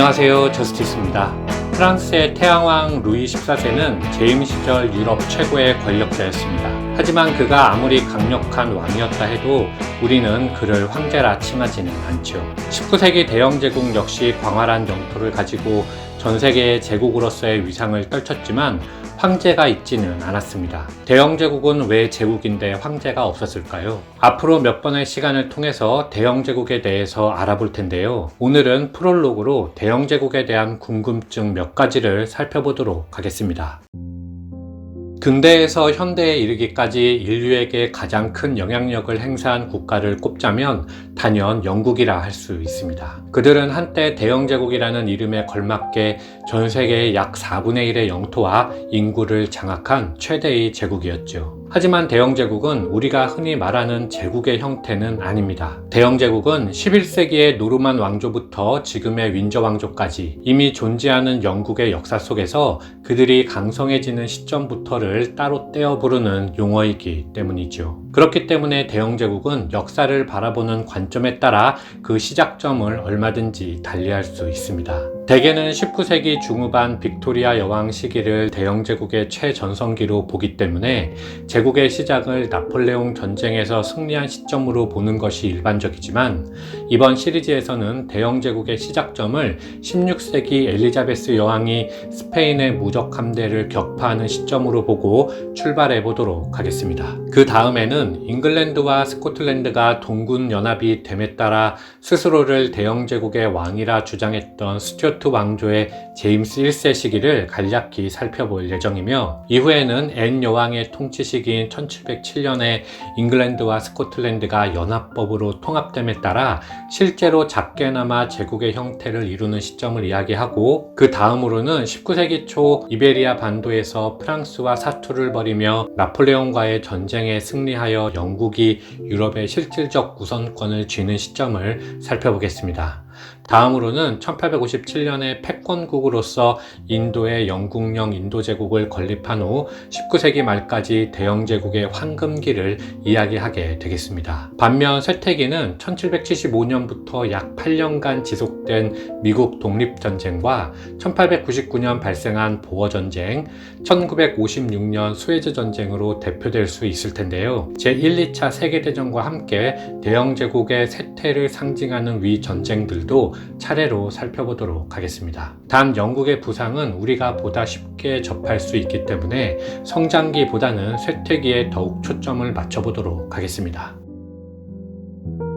안녕하세요, 저스티스입니다. 프랑스의 태양왕 루이 14세는 재임 시절 유럽 최고의 권력자였습니다. 하지만 그가 아무리 강력한 왕이었다 해도 우리는 그를 황제라 칭하지는 않죠. 19세기 대영제국 역시 광활한 영토를 가지고 전 세계의 제국으로서의 위상을 떨쳤지만 황제가 있지는 않았습니다. 대영제국은 왜 제국인데 황제가 없었을까요? 앞으로 몇 번의 시간을 통해서 대영제국에 대해서 알아볼 텐데요. 오늘은 프롤로그로 대영제국에 대한 궁금증 몇 가지를 살펴보도록 하겠습니다. 근대에서 현대에 이르기까지 인류에게 가장 큰 영향력을 행사한 국가를 꼽자면 단연 영국이라 할 수 있습니다. 그들은 한때 대영제국이라는 이름에 걸맞게 전 세계의 약 4분의 1의 영토와 인구를 장악한 최대의 제국이었죠. 하지만 대영제국은 우리가 흔히 말하는 제국의 형태는 아닙니다. 대영제국은 11세기의 노르만 왕조부터 지금의 윈저 왕조까지 이미 존재하는 영국의 역사 속에서 그들이 강성해지는 시점부터를 따로 떼어 부르는 용어이기 때문이죠. 그렇기 때문에 대영제국은 역사를 바라보는 관점에 따라 그 시작점을 얼마든지 달리할 수 있습니다. 대개는 19세기 중후반 빅토리아 여왕 시기를 대영제국의 최전성기로 보기 때문에 제국의 시작을 나폴레옹 전쟁에서 승리한 시점으로 보는 것이 일반적이지만 이번 시리즈에서는 대영제국의 시작점을 16세기 엘리자베스 여왕이 스페인의 무적 함대를 격파하는 시점으로 보고 출발해 보도록 하겠습니다. 그 다음에는 잉글랜드와 스코틀랜드가 동군 연합이 됨에 따라 스스로를 대영제국의 왕이라 주장했던 스튜어트 왕조의 제임스 1세 시기를 간략히 살펴볼 예정이며 이후에는 앤 여왕의 통치 시기인 1707년에 잉글랜드와 스코틀랜드가 연합법으로 통합됨에 따라 실제로 작게나마 제국의 형태를 이루는 시점을 이야기하고 그 다음으로는 19세기 초 이베리아 반도에서 프랑스와 사투를 벌이며 나폴레옹과의 전쟁에 승리하여 영국이 유럽의 실질적 우선권을 쥐는 시점을 살펴보겠습니다. 다음으로는 1857년에 패권국으로서 인도의 영국령 인도제국을 건립한 후 19세기 말까지 대영제국의 황금기를 이야기하게 되겠습니다. 반면 쇠퇴기는 1775년부터 약 8년간 지속된 미국 독립전쟁과 1899년 발생한 보어전쟁, 1956년 수에즈전쟁으로 대표될 수 있을 텐데요. 제1, 2차 세계대전과 함께 대영제국의 쇠퇴를 상징하는 위 전쟁들도 차례로 살펴보도록 하겠습니다. 단 영국의 부상은 우리가 보다 쉽게 접할 수 있기 때문에 성장기보다는 쇠퇴기에 더욱 초점을 맞춰보도록 하겠습니다.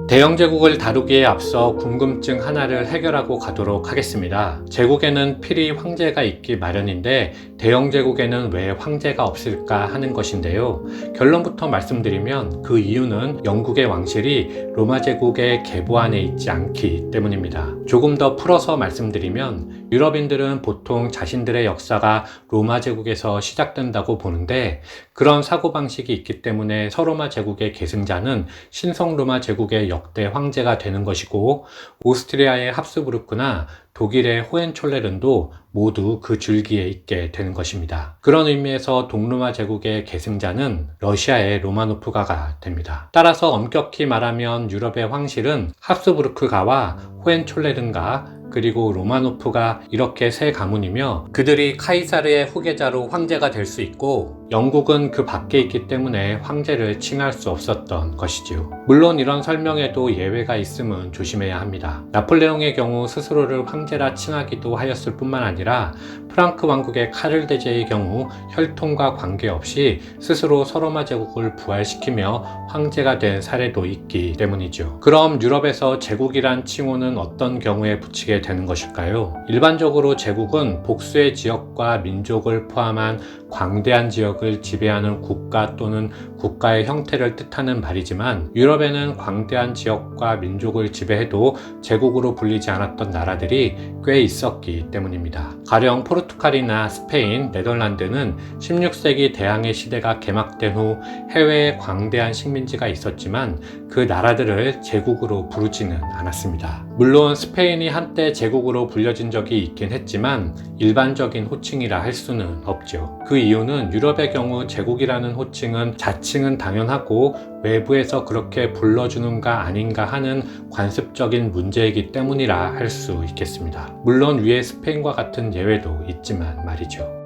대영제국을 다루기에 앞서 궁금증 하나를 해결하고 가도록 하겠습니다. 제국에는 필히 황제가 있기 마련인데 대영제국에는 왜 황제가 없을까 하는 것인데요. 결론부터 말씀드리면 그 이유는 영국의 왕실이 로마 제국의 계보 안에 있지 않기 때문입니다. 조금 더 풀어서 말씀드리면 유럽인들은 보통 자신들의 역사가 로마 제국에서 시작된다고 보는데 그런 사고방식이 있기 때문에 서로마 제국의 계승자는 신성 로마 제국의 역대 황제가 되는 것이고 오스트리아의 합스부르크나 독일의 호헨촐레른도 모두 그 줄기에 있게 되는 것입니다. 그런 의미에서 동로마 제국의 계승자는 러시아의 로마노프가가 됩니다. 따라서 엄격히 말하면 유럽의 황실은 합스부르크가와 호헨촐레른가 그리고 로마노프가 이렇게 세 가문이며 그들이 카이사르의 후계자로 황제가 될 수 있고 영국은 그 밖에 있기 때문에 황제를 칭할 수 없었던 것이지요. 물론 이런 설명에도 예외가 있음은 조심해야 합니다. 나폴레옹의 경우 스스로를 황제라 칭하기도 하였을 뿐만 아니라 프랑크 왕국의 카를 대제의 경우 혈통과 관계없이 스스로 서로마 제국을 부활시키며 황제가 된 사례도 있기 때문이죠. 그럼 유럽에서 제국이란 칭호는 어떤 경우에 붙이게 되는 것일까요? 일반적으로 제국은 복수의 지역과 민족을 포함한 광대한 지역을 지배하는 국가 또는 국가의 형태를 뜻하는 말이지만 유럽에는 광대한 지역과 민족을 지배해도 제국으로 불리지 않았던 나라들이 꽤 있었기 때문입니다. 가령 포르투갈이나 스페인, 네덜란드는 16세기 대항해 시대가 개막된 후 해외에 광대한 식민지가 있었지만 그 나라들을 제국으로 부르지는 않았습니다. 물론 스페인이 한때 제국으로 불려진 적이 있긴 했지만 일반적인 호칭이라 할 수는 없죠. 그 이유는 유럽의 경우 제국이라는 호칭은 자치 지칭은 당연하고 외부에서 그렇게 불러주는가 아닌가 하는 관습적인 문제이기 때문이라 할 수 있겠습니다. 물론 위에 스페인과 같은 예외도 있지만 말이죠.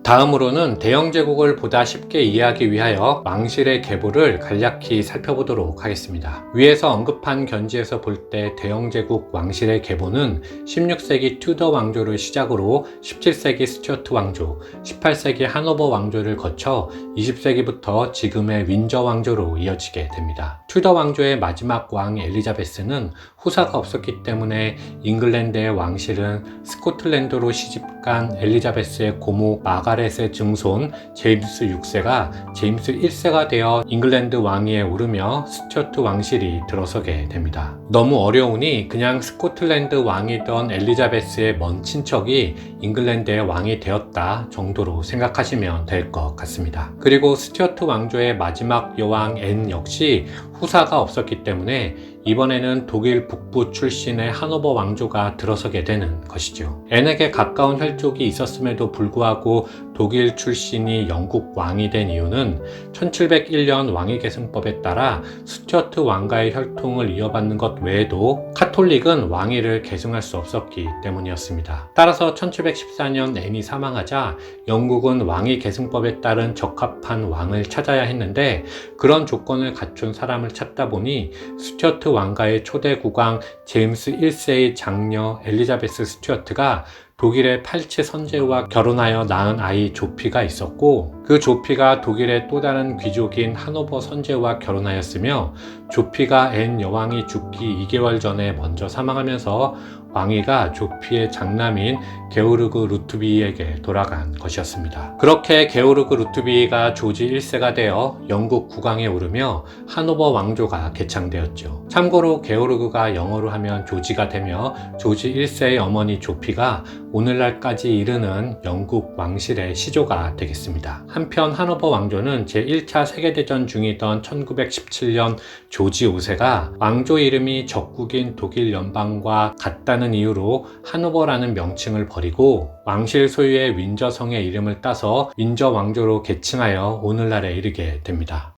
다음으로는 대영 제국을 보다 쉽게 이해하기 위하여 왕실의 계보를 간략히 살펴보도록 하겠습니다. 위에서 언급한 견지에서 볼 때 대영 제국 왕실의 계보는 16세기 튜더 왕조를 시작으로 17세기 스튜어트 왕조, 18세기 하노버 왕조를 거쳐 20세기부터 지금의 윈저 왕조로 이어지게 됩니다. 튜더 왕조의 마지막 왕 엘리자베스는 후사가 없었기 때문에 잉글랜드의 왕실은 스코틀랜드로 시집간 엘리자베스의 고모 마가렛의 증손 제임스 6세가 제임스 1세가 되어 잉글랜드 왕위에 오르며 스튜어트 왕실이 들어서게 됩니다. 너무 어려우니 그냥 스코틀랜드 왕이던 엘리자베스의 먼 친척이 잉글랜드의 왕이 되었다 정도로 생각하시면 될 것 같습니다. 그리고 스튜어트 왕조의 마지막 여왕 앤 역시 후사가 없었기 때문에 이번에는 독일 북부 출신의 하노버 왕조가 들어서게 되는 것이죠. 앤에게 가까운 혈족이 있었음에도 불구하고 독일 출신이 영국 왕이 된 이유는 1701년 왕위계승법에 따라 스튜어트 왕가의 혈통을 이어받는 것 외에도 카톨릭은 왕위를 계승할 수 없었기 때문이었습니다. 따라서 1714년 앤이 사망하자 영국은 왕위계승법에 따른 적합한 왕을 찾아야 했는데 그런 조건을 갖춘 사람을 찾다 보니 스튜어트 왕가의 초대 국왕 제임스 1세의 장녀 엘리자베스 스튜어트가 독일의 팔치 선제와 결혼하여 낳은 아이 조피가 있었고 그 조피가 독일의 또 다른 귀족인 하노버 선제와 결혼하였으며 조피가 앤 여왕이 죽기 2개월 전에 먼저 사망하면서 왕위가 조피의 장남인 게오르그 루트비에게 돌아간 것이었습니다. 그렇게 게오르그 루트비가 조지 1세가 되어 영국 국왕에 오르며 하노버 왕조가 개창되었죠. 참고로 게오르그가 영어로 하면 조지가 되며 조지 1세의 어머니 조피가 오늘날까지 이르는 영국 왕실의 시조가 되겠습니다. 한편 하노버 왕조는 제1차 세계대전 중이던 1917년 조지 5세가 왕조 이름이 적국인 독일 연방과 같다는 이유로 하노버라는 명칭을 버리고 왕실 소유의 윈저성의 이름을 따서 윈저 왕조로 계층하여 오늘날에 이르게 됩니다.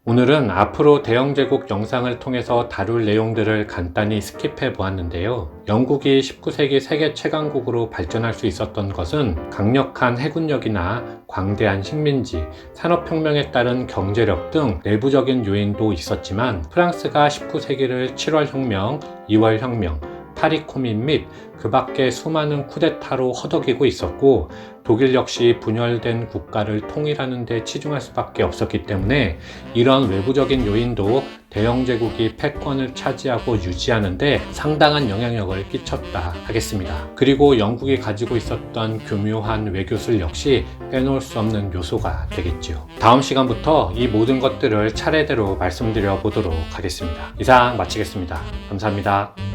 오늘은 앞으로 대영제국 영상을 통해서 다룰 내용들을 간단히 스킵해 보았는데요. 영국이 19세기 세계 최강국으로 발전할 수 있었던 것은 강력한 해군력이나 광대한 식민지, 산업혁명에 따른 경제력 등 내부적인 요인도 있었지만 프랑스가 19세기를 7월 혁명, 2월 혁명, 파리 코민 및 그 밖에 수많은 쿠데타로 허덕이고 있었고 독일 역시 분열된 국가를 통일하는 데 치중할 수밖에 없었기 때문에 이런 외부적인 요인도 대영제국이 패권을 차지하고 유지하는 데 상당한 영향력을 끼쳤다 하겠습니다. 그리고 영국이 가지고 있었던 교묘한 외교술 역시 빼놓을 수 없는 요소가 되겠죠. 다음 시간부터 이 모든 것들을 차례대로 말씀드려 보도록 하겠습니다. 이상 마치겠습니다. 감사합니다.